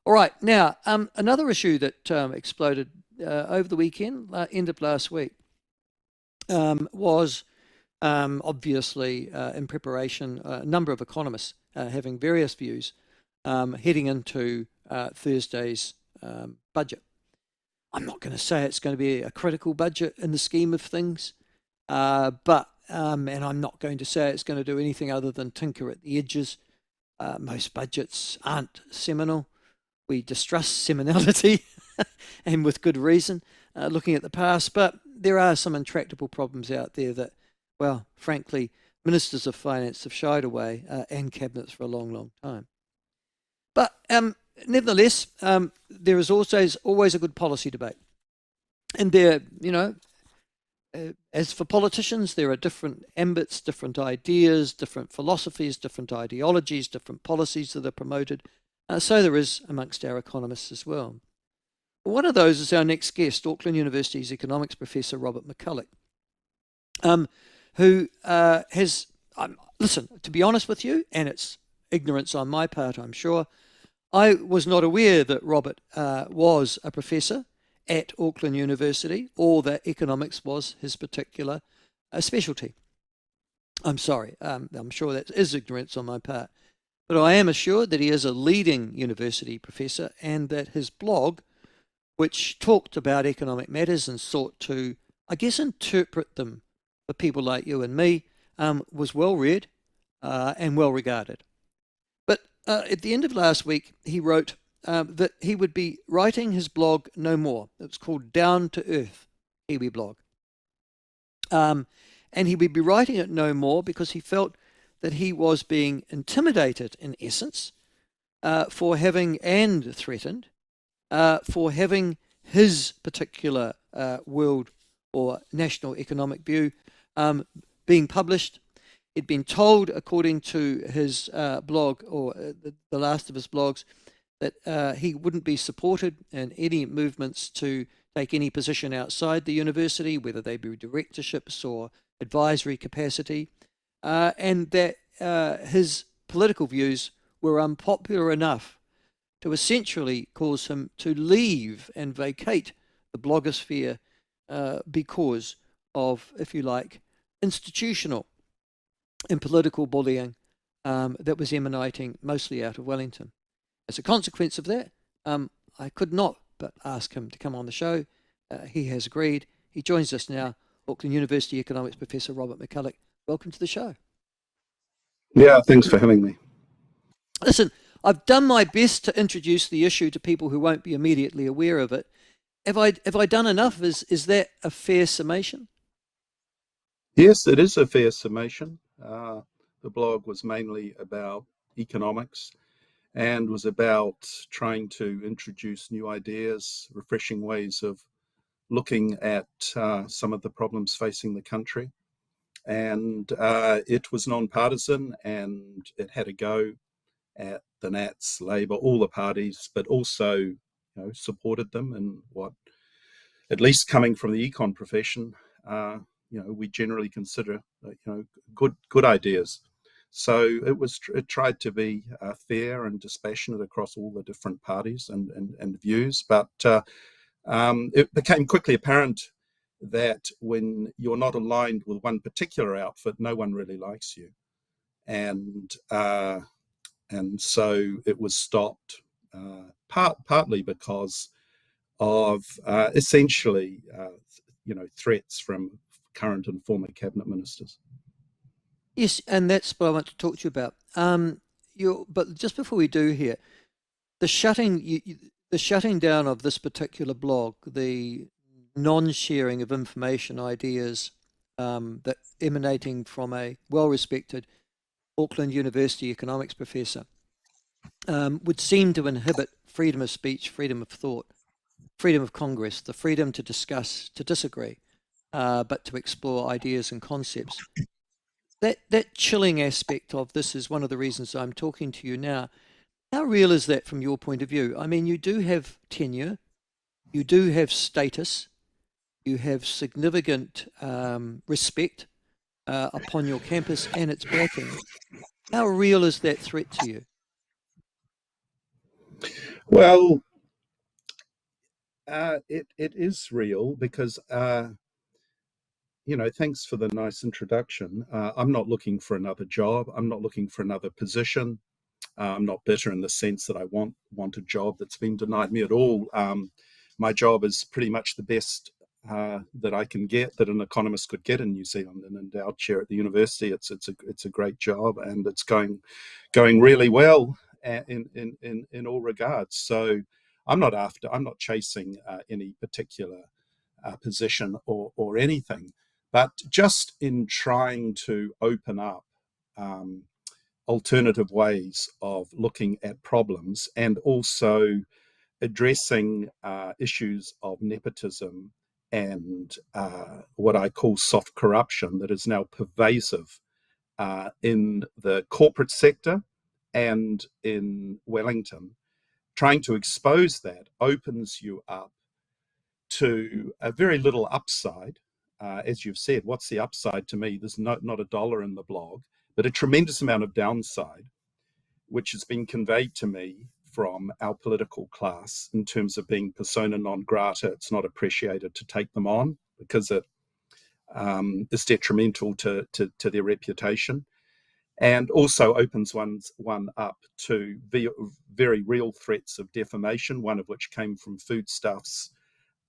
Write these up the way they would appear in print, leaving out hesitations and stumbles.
All right, now another issue that exploded over the weekend, end of last week, was obviously in preparation, a number of economists having various views heading into Thursday's budget. I'm not going to say it's going to be a critical budget in the scheme of things, but and I'm not going to say it's going to do anything other than tinker at the edges. Most budgets aren't seminal. We distrust seminality, and with good reason, looking at the past. But there are some intractable problems out there that, well, frankly, ministers of finance have shied away and cabinets for a long, long time. But nevertheless, there is also always a good policy debate. And there, as for politicians, there are different ambits, different ideas, different philosophies, different ideologies, different policies that are promoted. So there is amongst our economists as well. One of those is our next guest, Auckland University's economics professor, Robert MacCulloch, who has, listen, to be honest with you, and it's ignorance on my part, I'm sure, I was not aware that Robert was a professor at Auckland University or that economics was his particular specialty. I'm sorry, I'm sure that is ignorance on my part. But I am assured that he is a leading university professor and that his blog, which talked about economic matters and sought to, I guess, interpret them for people like you and me, was well read and well regarded. But at the end of last week, he wrote that he would be writing his blog no more. It's called Down to Earth Kiwi Blog. And he would be writing it no more because he felt that he was being intimidated, in essence, for having, and threatened, for having his particular world or national economic view being published. He'd been told, according to his blog, or the last of his blogs, that he wouldn't be supported in any movements to take any position outside the university, whether they be directorships or advisory capacity, and that his political views were unpopular enough to essentially cause him to leave and vacate the blogosphere because of, if you like, institutional and political bullying that was emanating mostly out of Wellington. As a consequence of that, I could not but ask him to come on the show. He has agreed. He joins us now, Auckland University economics professor Robert MacCulloch. Welcome to the show. Yeah, thanks for having me. Listen, I've done my best to introduce the issue to people who won't be immediately aware of it. Have I done enough? Is that a fair summation? Yes, it is a fair summation. The blog was mainly about economics and was about trying to introduce new ideas, refreshing ways of looking at some of the problems facing the country. And it was non-partisan, and it had a go at the Nats, Labor, all the parties, but also supported them in what, at least coming from the econ profession, we generally consider good ideas. So it tried to be fair and dispassionate across all the different parties and views, but it became quickly apparent that when you're not aligned with one particular outfit, no one really likes you, and so it was stopped partly because of essentially threats from current and former cabinet ministers. Yes, and that's what I want to talk to you about. But just before we do here, the shutting down of this particular blog, the non-sharing of information, ideas that emanating from a well-respected Auckland University economics professor would seem to inhibit freedom of speech, freedom of thought, freedom of Congress, the freedom to discuss, to disagree, but to explore ideas and concepts. That chilling aspect of this is one of the reasons I'm talking to you now. How real is that from your point of view? I mean, you do have tenure, you do have status, you have significant respect upon your campus and its backing. How real is that threat to you? Well, it is real because thanks for the nice introduction. I'm not looking for another job. I'm not looking for another position. I'm not bitter in the sense that I want a job that's been denied me at all. My job is pretty much the best that I can get, that an economist could get in New Zealand. An endowed chair at the university. It's a great job, and it's going really well in all regards. So I'm not chasing any particular position or anything, but just in trying to open up alternative ways of looking at problems and also addressing issues of nepotism and what I call soft corruption that is now pervasive in the corporate sector and in Wellington. Trying to expose that opens you up to a very little upside. As you've said, what's the upside to me? There's not a dollar in the blog, but a tremendous amount of downside, which has been conveyed to me from our political class in terms of being persona non grata. It's not appreciated to take them on because it is detrimental to their reputation, and also opens one up to very real threats of defamation, one of which came from Foodstuffs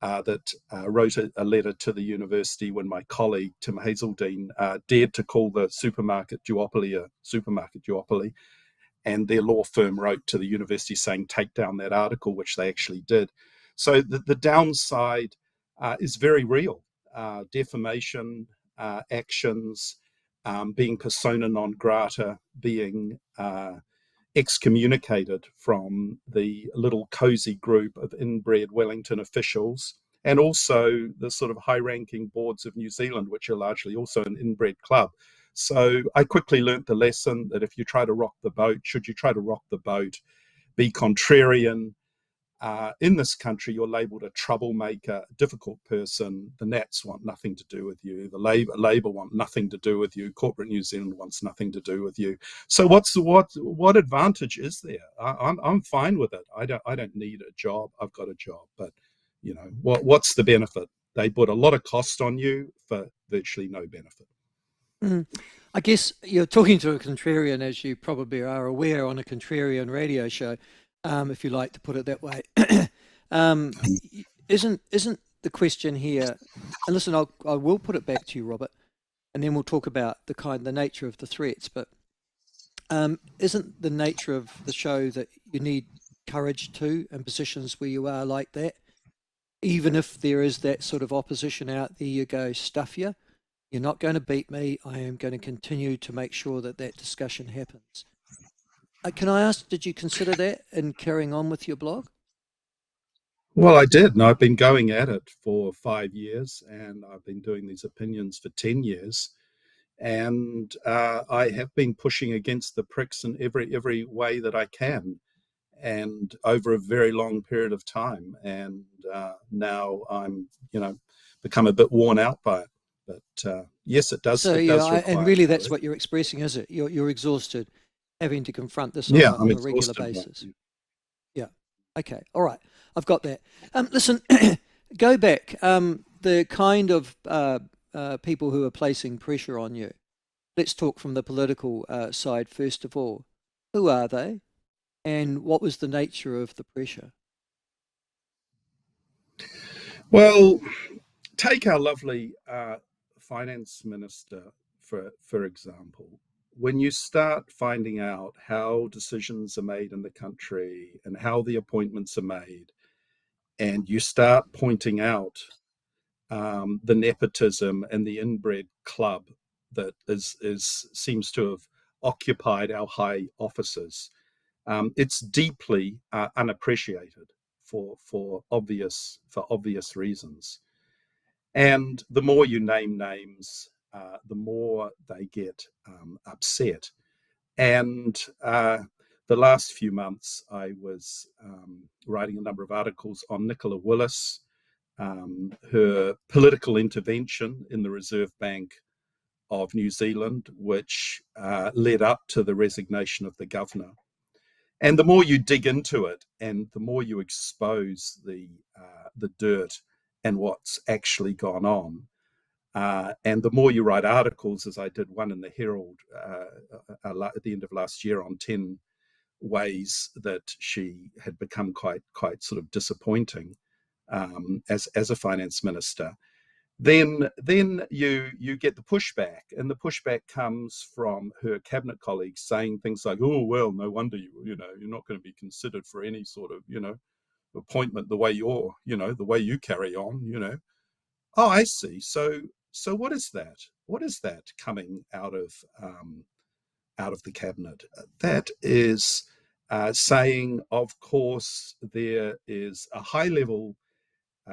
that wrote a letter to the university when my colleague Tim Hazeldine dared to call the supermarket duopoly a supermarket duopoly, and their law firm wrote to the university saying take down that article, which they actually did. So the downside is very real. Defamation actions, being persona non grata, being excommunicated from the little cozy group of inbred Wellington officials, and also the sort of high-ranking boards of New Zealand, which are largely also an inbred club. So I quickly learnt the lesson that if you try to rock the boat, should you try to rock the boat, be contrarian. In this country, you're labelled a troublemaker, a difficult person. The Nats want nothing to do with you. The Labour want nothing to do with you. Corporate New Zealand wants nothing to do with you. So what advantage is there? I'm fine with it. I don't need a job. I've got a job, but what's the benefit? They put a lot of cost on you for virtually no benefit. Mm. I guess you're talking to a contrarian, as you probably are aware, on a contrarian radio show, if you like to put it that way. um, isn't the question here? And listen, I will put it back to you, Robert, and then we'll talk about the nature of the threats. But isn't the nature of the show that you need courage too, in positions where you are like that, even if there is that sort of opposition out there? You go, stuff you. You're not going to beat me. I am going to continue to make sure that discussion happens. Can I ask, did you consider that in carrying on with your blog? Well, I did, and I've been going at it for 5 years, and I've been doing these opinions for 10 years. And I have been pushing against the pricks in every way that I can, and over a very long period of time. And now I'm, become a bit worn out by it. But yes, it does. So It yeah, does and require really that's courage. what you're expressing, is it? You're exhausted, having to confront this Yeah, I'm on a regular exhausted by basis. it. Yeah. Okay. All right. I've got that. Listen, go back. The kind of people who are placing pressure on you. Let's talk from the political side first of all. Who are they, and what was the nature of the pressure? Well, take our lovely finance minister for example. When you start finding out how decisions are made in the country and how the appointments are made, and you start pointing out the nepotism and the inbred club that is seems to have occupied our high offices, it's deeply unappreciated for obvious reasons. And the more you name names, the more they get upset. And the last few months, I was writing a number of articles on Nicola Willis, her political intervention in the Reserve Bank of New Zealand, which led up to the resignation of the governor. And the more you dig into it, and the more you expose the dirt and what's actually gone on, and the more you write articles, as I did one in the Herald at the end of last year on 10 ways that she had become quite sort of disappointing as a finance minister, then you get the pushback, and the pushback comes from her cabinet colleagues saying things like, "Oh well, no wonder you're not going to be considered for any sort of appointment the way the way you carry on." Oh, I see. So what is that? What is that coming out of the cabinet? That is saying, of course, there is a high level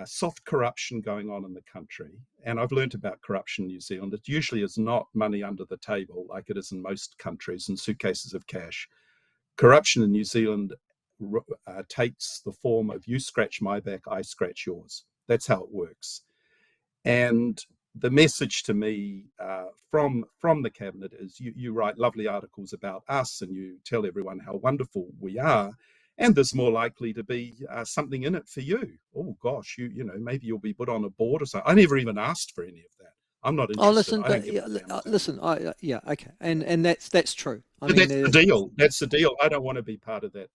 soft corruption going on in the country. And I've learned about corruption in New Zealand. It usually is not money under the table like it is in most countries and suitcases of cash. Corruption in New Zealand takes the form of you scratch my back, I scratch yours. That's how it works. And the message to me from the cabinet is you write lovely articles about us and you tell everyone how wonderful we are, and there's more likely to be something in it for you. Oh gosh, maybe you'll be put on a board or something. I never even asked for any of that. I'm not Oh, interested. listen, I don't but give a damn about listen, yeah, okay, and that's true. I it. mean, That's the deal. That's the deal. I don't want to be part of that